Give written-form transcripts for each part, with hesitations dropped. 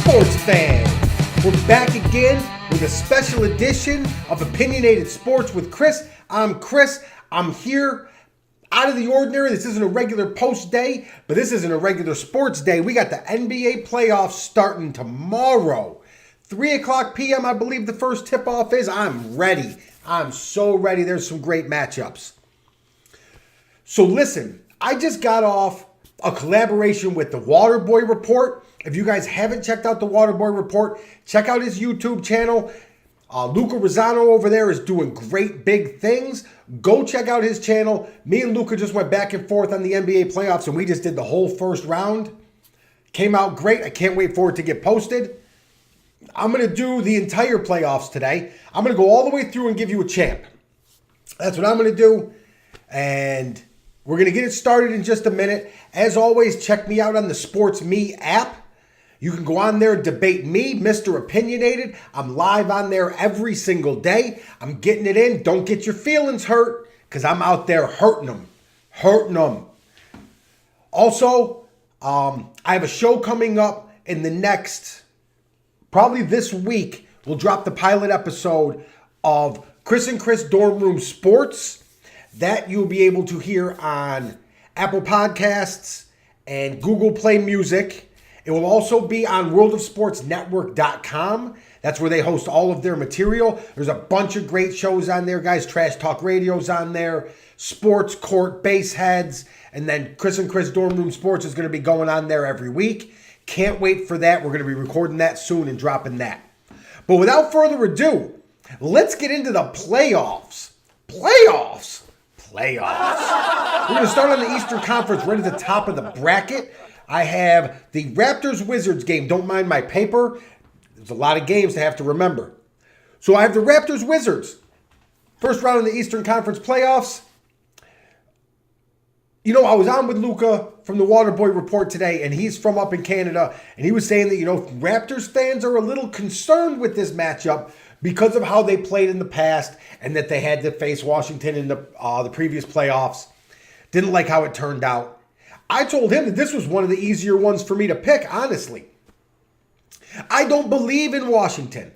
sports fans? We're back again with a special edition of Opinionated Sports with Chris. I'm Chris. I'm here out of the ordinary. This isn't a regular post day, but this isn't a regular sports day. We got the NBA playoffs starting tomorrow. 3 o'clock p.m., I believe the first tip-off is. I'm ready. I'm so ready. There's some great matchups. So listen, I just got off a collaboration with the Waterboy Report. If you guys haven't checked out the Waterboy Report, check out his YouTube channel. Luca Rosano over there is doing great big things. Go check out his channel. Me and Luca just went back and forth on the NBA playoffs, and we just did the whole first round. Came out great. I can't wait for it to get posted. I'm going to do the entire playoffs today. I'm going to go all the way through and give you a champ. That's what I'm going to do. And we're going to get it started in just a minute. As always, check me out on the Sports Me app. You can go on there, debate me, Mr. Opinionated. I'm live on there every single day. I'm getting it in. Don't get your feelings hurt because I'm out there hurting them. Also, I have a show coming up in the next, probably this week. We'll drop the pilot episode of Chris and Chris Dorm Room Sports. That you'll be able to hear on Apple Podcasts and Google Play Music. It will also be on worldofsportsnetwork.com. That's where they host all of their material. There's a bunch of great shows on there, guys. Trash Talk Radio's on there. Sports Court Baseheads. And then Chris and Chris Dorm Room Sports is going to be going on there every week. Can't wait for that. We're going to be recording that soon and dropping that. But without further ado, let's get into the playoffs. Playoffs. We're going to start on the Eastern Conference right at the top of the bracket. I have the Raptors-Wizards game. Don't mind my paper. There's a lot of games to have to remember. So I have the Raptors-Wizards. First round in the Eastern Conference playoffs. You know, I was on with Luca from the Waterboy Report today, and he's from up in Canada, and he was saying that, Raptors fans are a little concerned with this matchup because of how they played in the past and that they had to face Washington in the previous playoffs. Didn't like how it turned out. I told him that this was one of the easier ones for me to pick, honestly. I don't believe in Washington.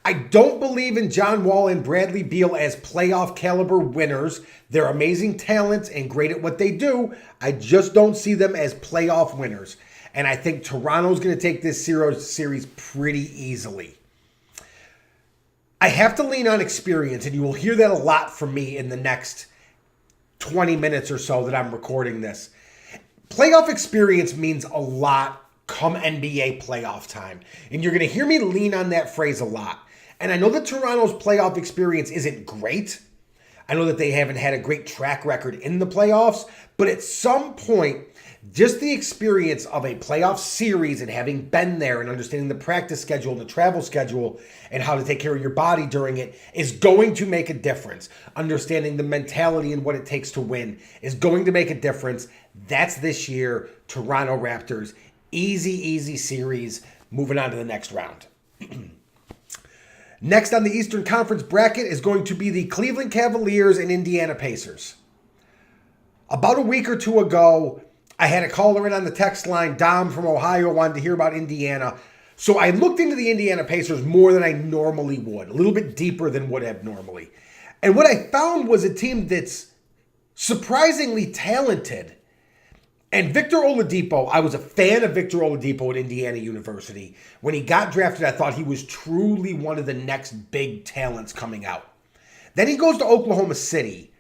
I don't believe in John Wall and Bradley Beal as playoff caliber winners. They're amazing talents and great at what they do. I just don't see them as playoff winners. And I think Toronto's going to take this series pretty easily. I have to lean on experience, and you will hear that a lot from me in the next 20 minutes or so that I'm recording this. Playoff experience means a lot come NBA playoff time. And you're going to hear me lean on that phrase a lot. And I know that Toronto's playoff experience isn't great. I know that they haven't had a great track record in the playoffs. But at some point, just the experience of a playoff series and having been there and understanding the practice schedule and the travel schedule and how to take care of your body during it is going to make a difference. Understanding the mentality and what it takes to win is going to make a difference. That's this year, Toronto Raptors. Easy series. Moving on to the next round. Next on the Eastern Conference bracket is going to be the Cleveland Cavaliers and Indiana Pacers. About a week or two ago, I had a caller in on the text line. Dom from Ohio wanted to hear about Indiana. So I looked into the Indiana Pacers more than I normally would. A little bit deeper than would have normally. And what I found was a team that's surprisingly talented. And Victor Oladipo, I was a fan of Victor Oladipo at Indiana University. When he got drafted, I thought he was truly one of the next big talents coming out. Then he goes to Oklahoma City.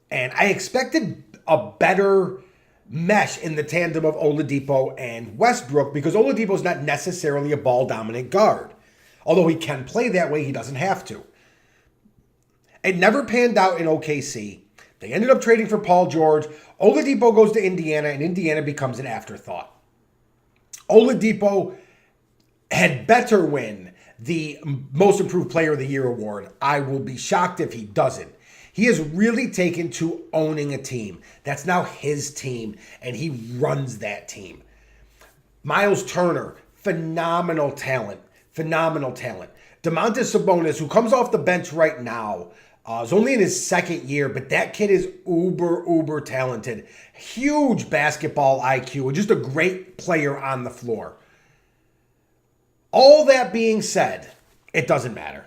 And I expected a better mesh in the tandem of Oladipo and Westbrook because Oladipo's not necessarily a ball-dominant guard. Although he can play that way, he doesn't have to. It never panned out in OKC. They ended up trading for Paul George. Oladipo goes to Indiana, and Indiana becomes an afterthought. Oladipo had better win the Most Improved Player of the Year award. I will be shocked if he doesn't. He has really taken to owning a team. That's now his team, and he runs that team. Miles Turner, phenomenal talent. Domantas Sabonis, who comes off the bench right now, is only in his second year, but that kid is uber talented. Huge basketball IQ and just a great player on the floor. All that being said, it doesn't matter.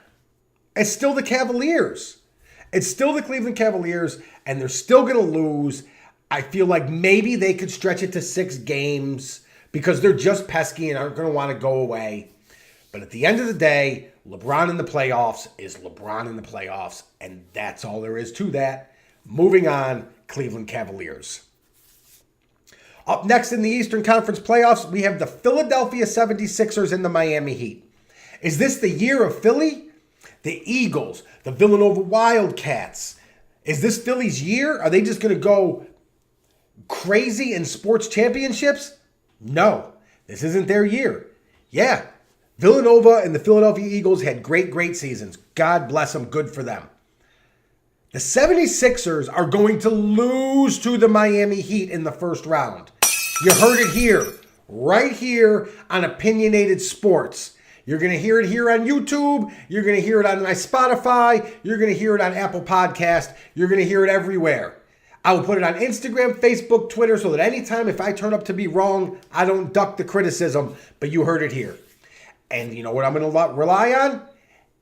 It's still the Cavaliers. It's still the Cleveland Cavaliers, and they're still going to lose. I feel like maybe they could stretch it to 6 games because they're just pesky and aren't going to want to go away. But at the end of the day, LeBron in the playoffs is LeBron in the playoffs, and that's all there is to that. Moving on, Cleveland Cavaliers. Up next in the Eastern Conference playoffs, we have the Philadelphia 76ers and the Miami Heat. Is this the year of Philly? The Eagles, the Villanova Wildcats. Is this Philly's year? Are they just going to go crazy in sports championships? No, this isn't their year. Yeah, Villanova and the Philadelphia Eagles had great seasons. God bless them. Good for them. The 76ers are going to lose to the Miami Heat in the first round. You heard it here, right here on Opinionated Sports. You're going to hear it here on YouTube. You're going to hear it on my Spotify. You're going to hear it on Apple Podcast. You're going to hear it everywhere. I will put it on Instagram, Facebook, Twitter, so that anytime if I turn up to be wrong, I don't duck the criticism, but you heard it here. And you know what I'm going to rely on?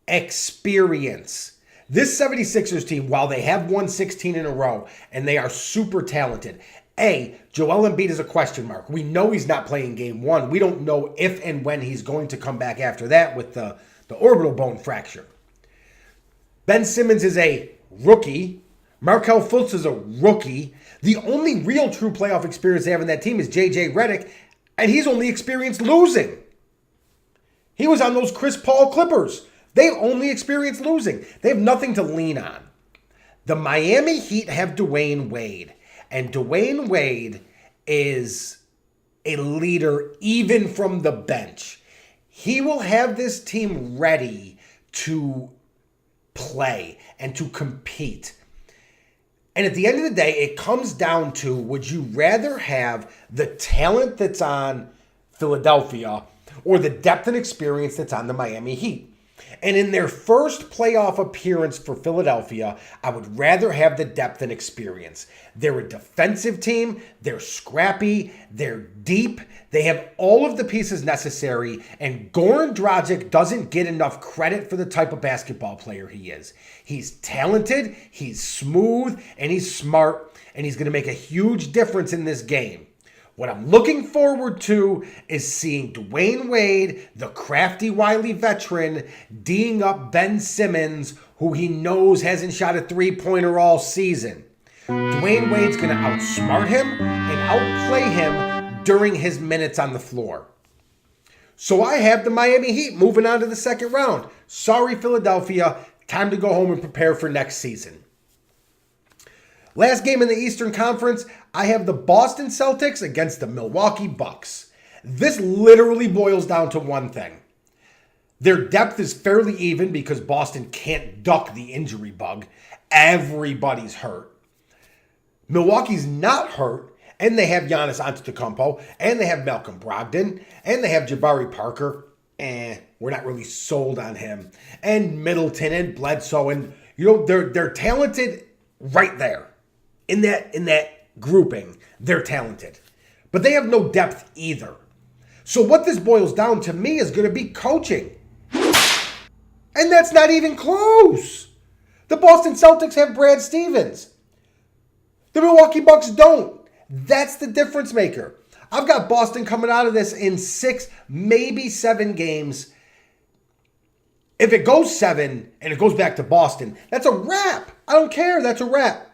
Experience. This 76ers team, while they have won 16 in a row, and they are super talented, Joel Embiid is a question mark. We know he's not playing game 1. We don't know if and when he's going to come back after that with the orbital bone fracture. Ben Simmons is a rookie. Markelle Fultz is a rookie. The only real true playoff experience they have in that team is J.J. Redick, and he's only experienced losing. He was on those Chris Paul Clippers. They've only experienced losing. They have nothing to lean on. The Miami Heat have Dwayne Wade. And Dwayne Wade is a leader even from the bench. He will have this team ready to play and to compete. And at the end of the day, it comes down to, would you rather have the talent that's on Philadelphia or the depth and experience that's on the Miami Heat? And in their first playoff appearance for Philadelphia, I would rather have the depth and experience. They're a defensive team. They're scrappy. They're deep. They have all of the pieces necessary. And Goran Dragic doesn't get enough credit for the type of basketball player he is. He's talented, he's smooth, and he's smart. And he's going to make a huge difference in this game. What I'm looking forward to is seeing Dwayne Wade, the crafty, wily veteran, D'ing up Ben Simmons, who he knows hasn't shot a three-pointer all season. Dwayne Wade's going to outsmart him and outplay him during his minutes on the floor. So I have the Miami Heat moving on to the second round. Sorry, Philadelphia. Time to go home and prepare for next season. Last game in the Eastern Conference, I have the Boston Celtics against the Milwaukee Bucks. This literally boils down to one thing. Their depth is fairly even because Boston can't duck the injury bug. Everybody's hurt. Milwaukee's not hurt, and they have Giannis Antetokounmpo, and they have Malcolm Brogdon, and they have Jabari Parker. We're not really sold on him. And Middleton and Bledsoe, and they're talented right there. In that grouping, they're talented. But they have no depth either. So what this boils down to me is going to be coaching. And that's not even close. The Boston Celtics have Brad Stevens. The Milwaukee Bucks don't. That's the difference maker. I've got Boston coming out of this in 6, maybe 7 games. If it goes 7 and it goes back to Boston, that's a wrap. I don't care. That's a wrap.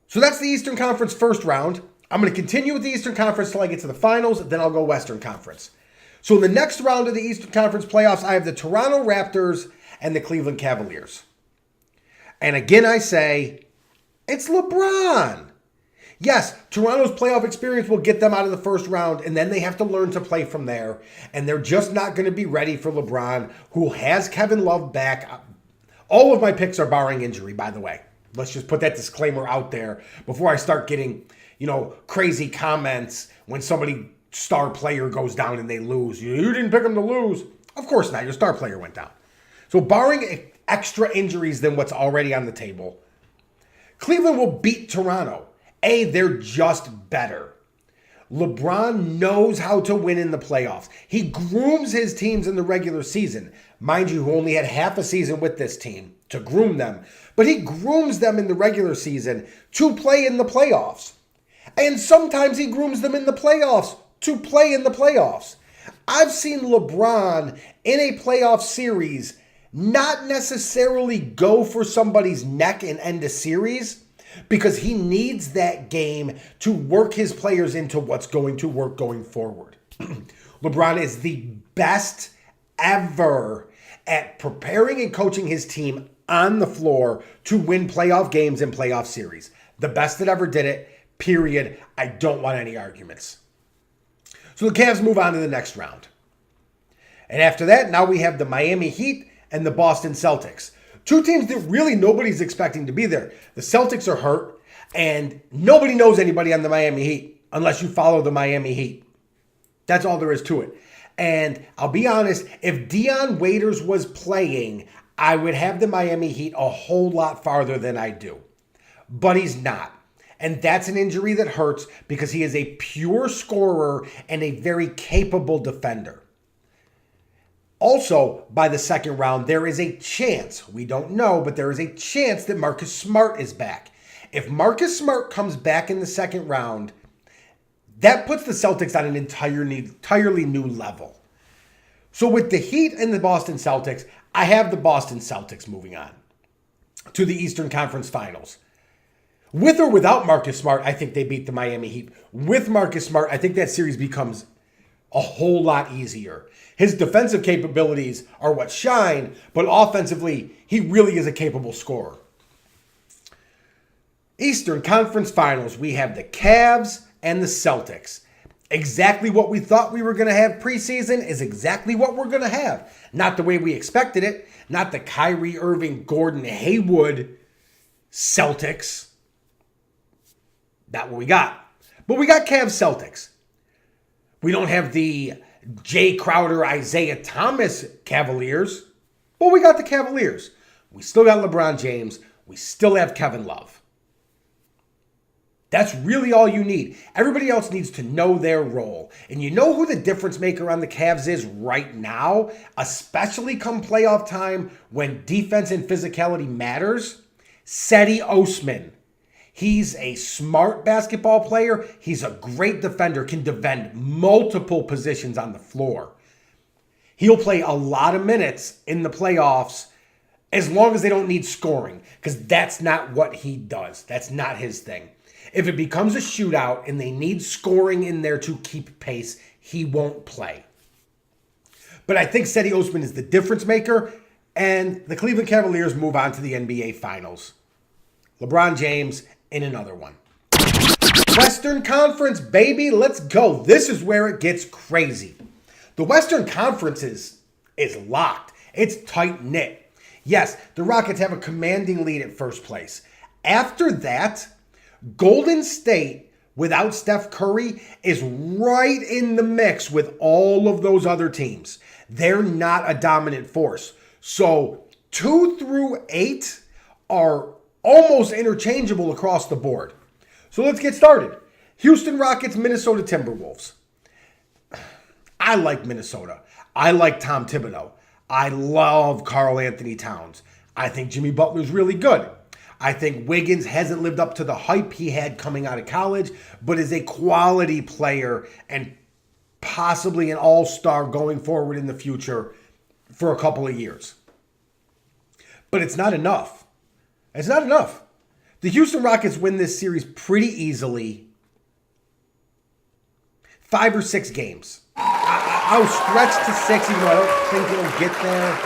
So that's the Eastern Conference first round. I'm going to continue with the Eastern Conference till I get to the finals. Then I'll go Western Conference. So in the next round of the Eastern Conference playoffs, I have the Toronto Raptors and the Cleveland Cavaliers. And again, I say, it's LeBron. Yes, Toronto's playoff experience will get them out of the first round, and then they have to learn to play from there. And they're just not going to be ready for LeBron, who has Kevin Love back. All of my picks are barring injury, by the way. Let's just put that disclaimer out there before I start getting, crazy comments when somebody star player goes down and they lose. You didn't pick them to lose. Of course not. Your star player went down. So barring extra injuries than what's already on the table, Cleveland will beat Toronto. They're just better. LeBron knows how to win in the playoffs. He grooms his teams in the regular season. Mind you, who only had half a season with this team to groom them. But he grooms them in the regular season to play in the playoffs. And sometimes he grooms them in the playoffs to play in the playoffs. I've seen LeBron in a playoff series not necessarily go for somebody's neck and end a series, because he needs that game to work his players into what's going to work going forward. LeBron is the best ever at preparing and coaching his team on the floor to win playoff games and playoff series. The best that ever did it, period. I don't want any arguments. So the Cavs move on to the next round. And after that, now we have the Miami Heat and the Boston Celtics. Two teams that really nobody's expecting to be there. The Celtics are hurt, and nobody knows anybody on the Miami Heat unless you follow the Miami Heat. That's all there is to it. And I'll be honest, if Dion Waiters was playing, I would have the Miami Heat a whole lot farther than I do. But he's not. And that's an injury that hurts because he is a pure scorer and a very capable defender. Also, by the second round, there is a chance, we don't know, but there is a chance that Marcus Smart is back. If Marcus Smart comes back in the second round, that puts the Celtics on an entirely new level. So with the Heat and the Boston Celtics, I have the Boston Celtics moving on to the Eastern Conference Finals. With or without Marcus Smart, I think they beat the Miami Heat. With Marcus Smart, I think that series becomes a whole lot easier. His defensive capabilities are what shine, but offensively, he really is a capable scorer. Eastern Conference Finals, we have the Cavs and the Celtics. Exactly what we thought we were going to have preseason is exactly what we're going to have. Not the way we expected it. Not the Kyrie Irving, Gordon Hayward Celtics. Not what we got. But we got Cavs Celtics. We don't have the Jay Crowder, Isaiah Thomas Cavaliers, but we got the Cavaliers. We still got LeBron James. We still have Kevin Love. That's really all you need. Everybody else needs to know their role. And you know who the difference maker on the Cavs is right now, especially come playoff time when defense and physicality matters? Cedi Osman. He's a smart basketball player. He's a great defender, can defend multiple positions on the floor. He'll play a lot of minutes in the playoffs as long as they don't need scoring, because that's not what he does. That's not his thing. If it becomes a shootout and they need scoring in there to keep pace, he won't play. But I think Cedi Osman is the difference maker, and the Cleveland Cavaliers move on to the NBA Finals. LeBron James in another one. Western Conference, baby, let's go. This is where it gets crazy. The Western Conference is locked. It's tight-knit. Yes, the Rockets have a commanding lead at first place. After that, Golden State, without Steph Curry, is right in the mix with all of those other teams. They're not a dominant force. So 2 through 8 are almost interchangeable across the board. So let's get started. Houston Rockets, Minnesota Timberwolves. I like Minnesota. I like Tom Thibodeau. I love Karl Anthony Towns. I think Jimmy Butler's really good. I think Wiggins hasn't lived up to the hype he had coming out of college, but is a quality player and possibly an all-star going forward in the future for a couple of years. But it's not enough. It's not enough. The Houston Rockets win this series pretty easily. 5 or 6 games. I'll stretch to 6, even though I don't think it'll get there.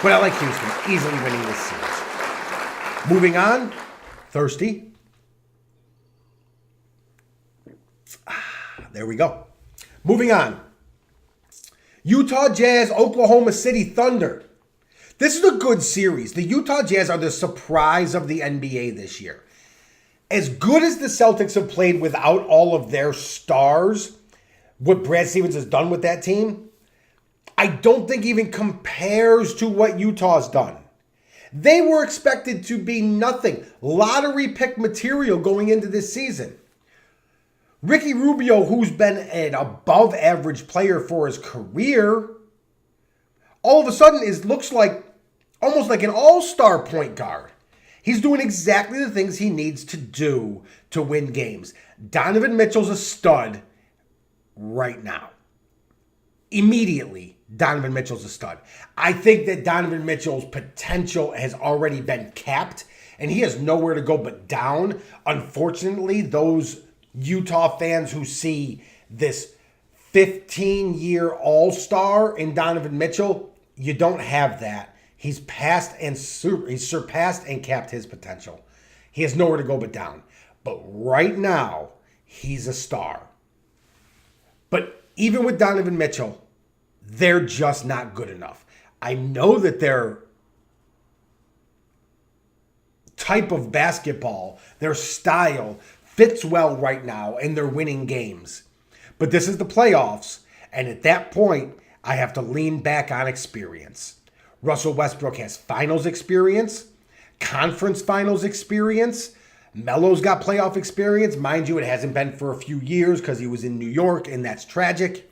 But I like Houston easily winning this series. Moving on. Thirsty. There we go. Moving on. Utah Jazz, Oklahoma City Thunder. This is a good series. The Utah Jazz are the surprise of the NBA this year. As good as the Celtics have played without all of their stars, what Brad Stevens has done with that team, I don't think even compares to what Utah's done. They were expected to be nothing. Lottery pick material going into this season. Ricky Rubio, who's been an above average player for his career, all of a sudden looks like almost like an all-star point guard. He's doing exactly the things he needs to do to win games. Donovan Mitchell's a stud right now. Immediately, Donovan Mitchell's a stud. I think that Donovan Mitchell's potential has already been capped, and he has nowhere to go but down. Unfortunately, those Utah fans who see this 15-year all-star in Donovan Mitchell, you don't have that. He's surpassed and capped his potential. He has nowhere to go but down. But right now, he's a star. But even with Donovan Mitchell, they're just not good enough. I know that their type of basketball, their style, fits well right now, and they're winning games. But this is the playoffs, and at that point, I have to lean back on experience. Russell Westbrook has finals experience, conference finals experience. Melo's got playoff experience. Mind you, it hasn't been for a few years because he was in New York, and that's tragic.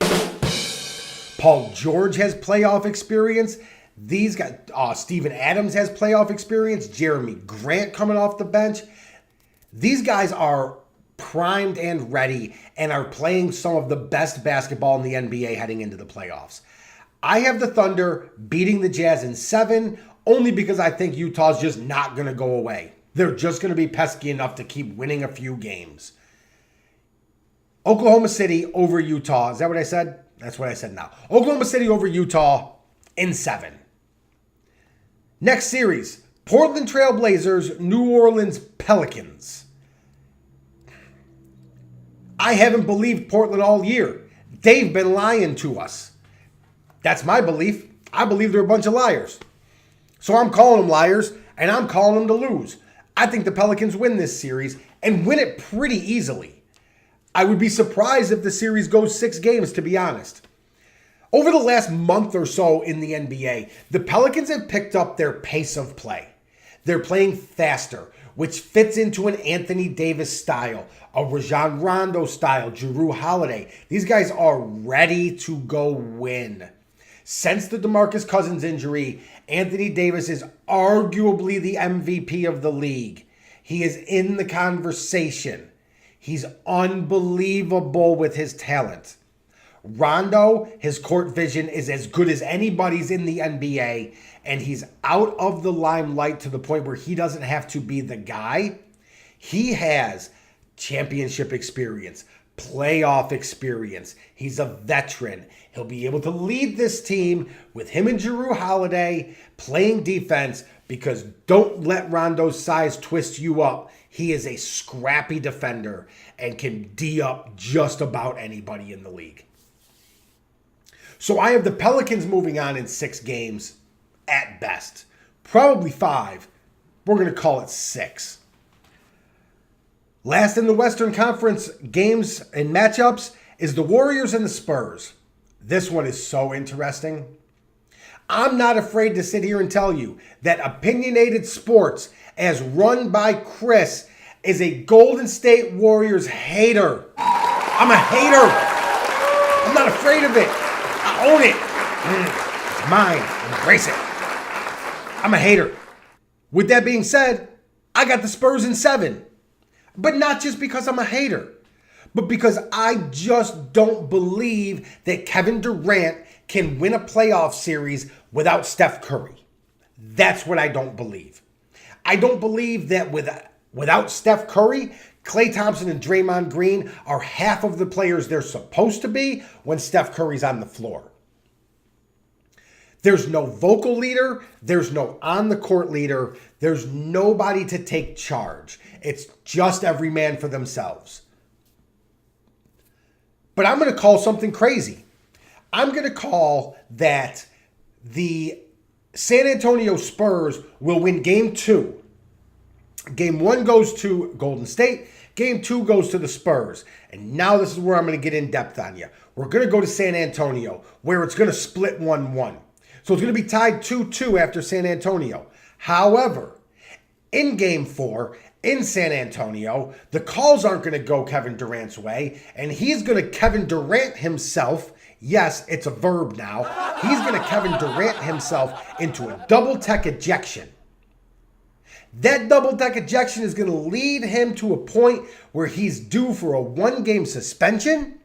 Paul George has playoff experience. These guys, Steven Adams has playoff experience. Jeremy Grant coming off the bench. These guys are primed and ready and are playing some of the best basketball in the NBA heading into the playoffs. I have the Thunder beating the Jazz in 7 only because I think Utah's just not going to go away. They're just going to be pesky enough to keep winning a few games. Oklahoma City over Utah. Is that what I said? That's what I said now. Oklahoma City over Utah in 7. Next series, Portland Trail Blazers, New Orleans Pelicans. I haven't believed Portland all year. They've been lying to us. That's my belief. I believe they're a bunch of liars. So I'm calling them liars, and I'm calling them to lose. I think the Pelicans win this series and win it pretty easily. I would be surprised if the series goes 6 games, to be honest. Over the last month or so in the NBA, the Pelicans have picked up their pace of play. They're playing faster, which fits into an Anthony Davis style, a Rajon Rondo style, Jrue Holiday. These guys are ready to go win. Since the DeMarcus Cousins injury, Anthony Davis is arguably the MVP of the league. He is in the conversation. He's unbelievable with his talent. Rondo, his court vision is as good as anybody's in the NBA, and he's out of the limelight to the point where he doesn't have to be the guy. He has championship experience, playoff experience. He's a veteran. He'll be able to lead this team with him and Jrue Holiday playing defense, because don't let Rondo's size twist you up. He is a scrappy defender and can D up just about anybody in the league. So I have the Pelicans moving on in 6 games at best. Probably 5. We're going to call it 6. Last in the Western Conference games and matchups is the Warriors and the Spurs. This one is so interesting. I'm not afraid to sit here and tell you that Opinionated Sports, as run by Chris, is a Golden State Warriors hater. I'm a hater. I'm not afraid of it. I own it. It's mine. Embrace it. I'm a hater. With that being said, I got the Spurs in 7. But not just because I'm a hater, but because I just don't believe that Kevin Durant can win a playoff series without Steph Curry. That's what I don't believe. I don't believe that without Steph Curry, Klay Thompson and Draymond Green are half of the players they're supposed to be when Steph Curry's on the floor. There's no vocal leader. There's no on-the-court leader. There's nobody to take charge. It's just every man for themselves. But I'm going to call something crazy. I'm going to call that the San Antonio Spurs will win Game 2. Game 1 goes to Golden State. Game 2 goes to the Spurs. And now this is where I'm going to get in depth on you. We're going to go to San Antonio, where it's going to split 1-1. So it's going to be tied 2-2 after San Antonio. However, in Game 4, in San Antonio. The calls aren't going to go Kevin Durant's way, and he's going to Kevin Durant himself. Yes, it's a verb now. He's going to Kevin Durant himself into a double-tech ejection. That double-tech ejection is going to lead him to a point where he's due for a one-game suspension,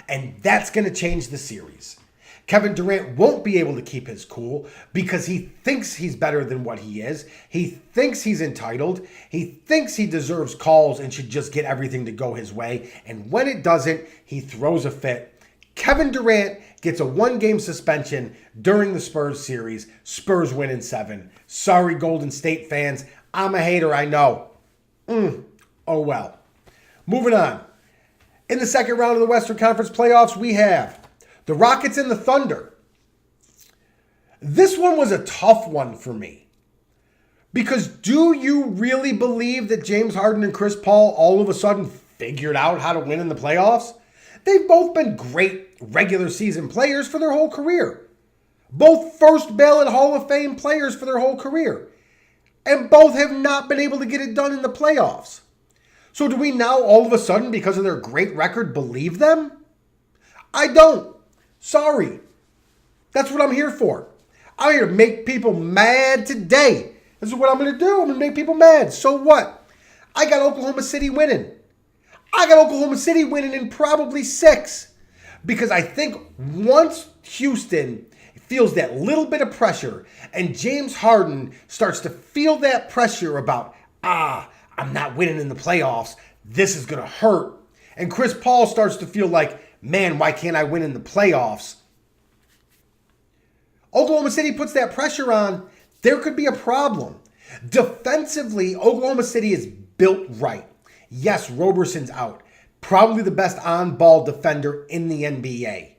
and that's going to change the series. Kevin Durant won't be able to keep his cool because he thinks he's better than what he is. He thinks he's entitled. He thinks he deserves calls and should just get everything to go his way. And when it doesn't, he throws a fit. Kevin Durant gets a one-game suspension during the Spurs series. Spurs win in 7. Sorry, Golden State fans. I'm a hater, I know. Oh well. Moving on. In the second round of the Western Conference playoffs, we have the Rockets and the Thunder. This one was a tough one for me. Because do you really believe that James Harden and Chris Paul all of a sudden figured out how to win in the playoffs? They've both been great regular season players for their whole career. Both first ballot Hall of Fame players for their whole career. And both have not been able to get it done in the playoffs. So do we now all of a sudden, because of their great record, believe them? I don't. Sorry. That's what I'm here for. I'm here to make people mad today. This is what I'm going to do. I'm going to make people mad. So what? I got Oklahoma City winning. I got Oklahoma City winning in probably 6. Because I think once Houston feels that little bit of pressure and James Harden starts to feel that pressure about, I'm not winning in the playoffs, this is going to hurt. And Chris Paul starts to feel like, man, why can't I win in the playoffs? Oklahoma City puts that pressure on, there could be a problem. Defensively, Oklahoma City is built right. Yes, Roberson's out. Probably the best on-ball defender in the NBA.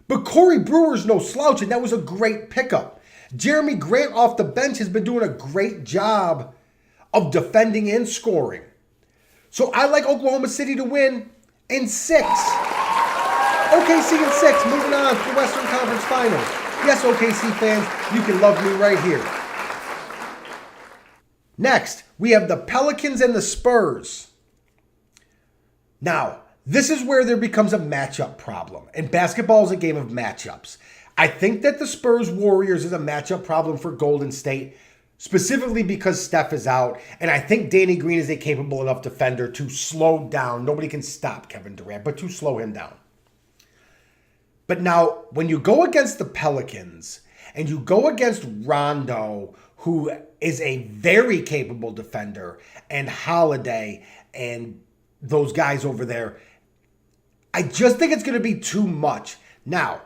But Corey Brewer's no slouch, and that was a great pickup. Jeremy Grant off the bench has been doing a great job of defending and scoring. So I like Oklahoma City to win in 6. OKC in 6, moving on to the Western Conference Finals. Yes, OKC fans, you can love me right here. Next, we have the Pelicans and the Spurs. Now, this is where there becomes a matchup problem. And basketball is a game of matchups. I think that the Spurs-Warriors is a matchup problem for Golden State, specifically because Steph is out. And I think Danny Green is a capable enough defender to slow down. Nobody can stop Kevin Durant, but to slow him down. But now, when you go against the Pelicans and you go against Rondo, who is a very capable defender, and Holiday and those guys over there, I just think it's going to be too much. Now,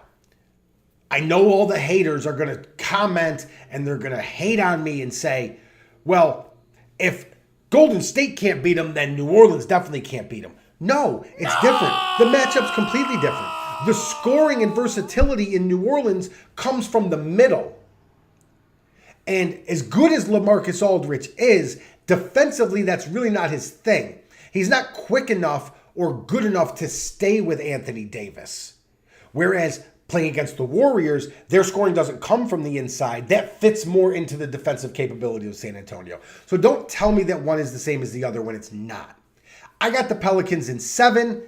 I know all the haters are going to comment and they're going to hate on me and say, well, if Golden State can't beat them, then New Orleans definitely can't beat them. No, it's different. The matchup's completely different. The scoring and versatility in New Orleans comes from the middle. And as good as LaMarcus Aldridge is, defensively, that's really not his thing. He's not quick enough or good enough to stay with Anthony Davis. Whereas playing against the Warriors, their scoring doesn't come from the inside. That fits more into the defensive capability of San Antonio. So don't tell me that one is the same as the other when it's not. I got the Pelicans in 7,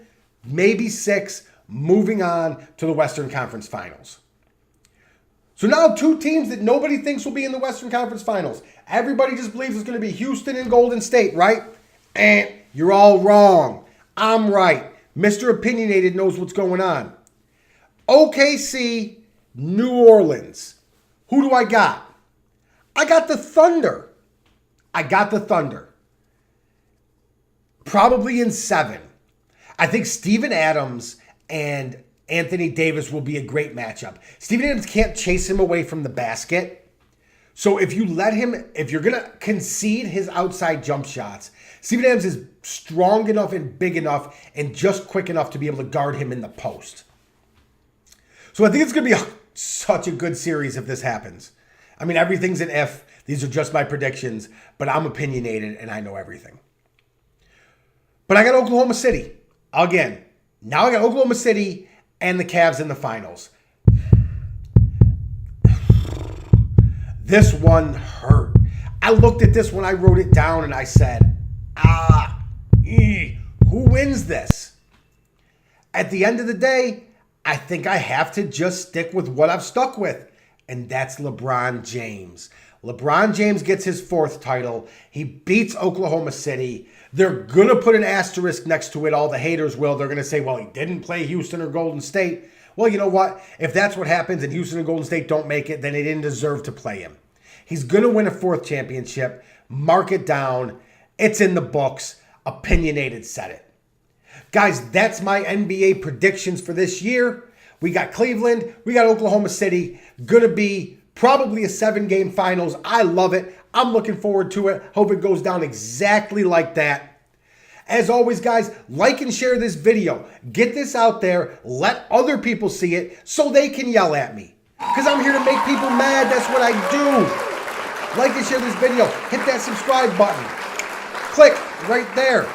maybe 6, moving on to the Western Conference Finals. So now 2 teams that nobody thinks will be in the Western Conference Finals. Everybody just believes it's going to be Houston and Golden State, right? And you're all wrong. I'm right. Mr. Opinionated knows what's going on. OKC, New Orleans. Who do I got? I got the Thunder. Probably in 7. I think Steven Adams and Anthony Davis will be a great matchup. Steven Adams can't chase him away from the basket. So if you let him, if you're going to concede his outside jump shots, Steven Adams is strong enough and big enough and just quick enough to be able to guard him in the post. So I think it's going to be such a good series if this happens. I mean, everything's an if. These are just my predictions, but I'm opinionated and I know everything. But I got Oklahoma City. Again, now I got Oklahoma City and the Cavs in the finals. This one hurt. I looked at this when I wrote it down and I said, Who wins this? At the end of the day, I think I have to just stick with what I've stuck with, and that's LeBron James. LeBron James gets his 4th title. He beats Oklahoma City. They're going to put an asterisk next to it. All the haters will. They're going to say, well, he didn't play Houston or Golden State. Well, you know what? If that's what happens and Houston and Golden State don't make it, then they didn't deserve to play him. He's going to win a 4th championship. Mark it down. It's in the books. Opinionated said it. Guys, that's my NBA predictions for this year. We got Cleveland. We got Oklahoma City. Going to be probably a 7-game finals. I love it. I'm looking forward to it. Hope it goes down exactly like that. As always, guys, like and share this video. Get this out there. Let other people see it so they can yell at me. Because I'm here to make people mad. That's what I do. Like and share this video. Hit that subscribe button. Click right there.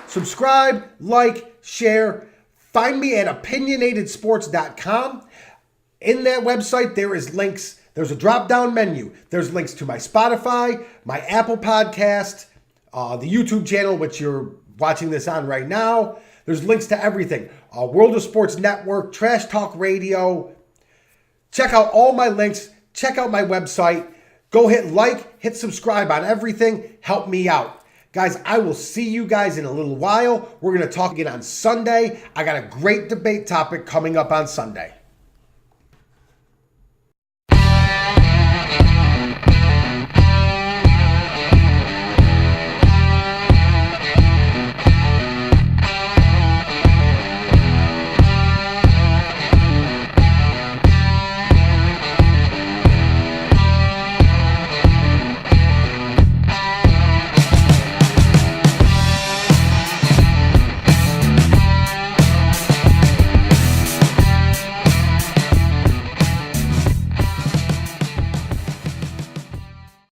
Subscribe, like, share. Find me at opinionatedsports.com. In that website, there is links. There's a drop-down menu. There's links to my Spotify, my Apple Podcast, the YouTube channel, which you're watching this on right now. There's links to everything. World of Sports Network, Trash Talk Radio. Check out all my links. Check out my website. Go hit like, hit subscribe on everything. Help me out. Guys, I will see you guys in a little while. We're going to talk again on Sunday. I got a great debate topic coming up on Sunday.